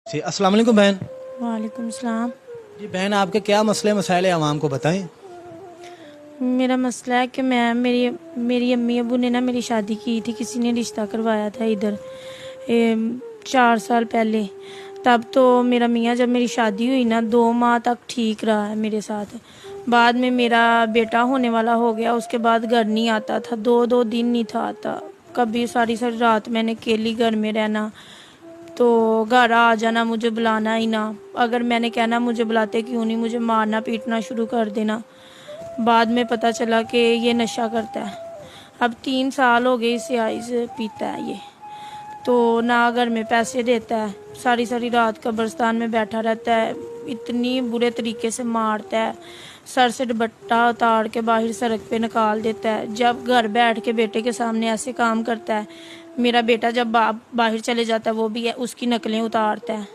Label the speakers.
Speaker 1: जी अस्सलाम वालेकुम बहन।
Speaker 2: वालेकुम सलाम।
Speaker 1: जी बहन, आपके क्या मसले मसाइल है, आवाम को बताएं।
Speaker 2: मेरा मसला है कि मैं मेरी मेरी अम्मी अबू ने ना मेरी शादी की थी, किसी ने रिश्ता करवाया था इधर 4 साल पहले। तब तो मेरा मियाँ, जब मेरी शादी हुई ना, 2 माह तक ठीक रहा है मेरे साथ। बाद में मेरा बेटा होने वाला हो गया, उसके बाद घर नहीं आता था, 2 2 दिन नहीं था आता। कभी सारी सारी रात मैंने अकेली घर में रहना, तो घर आ जाना, मुझे बुलाना ही ना। अगर मैंने कहना मुझे बुलाते क्यों नहीं, मुझे मारना पीटना शुरू कर देना। बाद में पता चला कि ये नशा करता है। अब 3 साल हो गए इसे आई से पीता है ये। तो ना घर में पैसे देता है, सारी सारी रात कब्रिस्तान में बैठा रहता है, इतनी बुरे तरीके से मारता है, सर से दुपट्टा उतार के बाहर सड़क पे निकाल देता है। जब घर बैठ के बेटे के सामने ऐसे काम करता है, मेरा बेटा जब बाहर चले जाता है वो भी है उसकी नकलें उतारता है।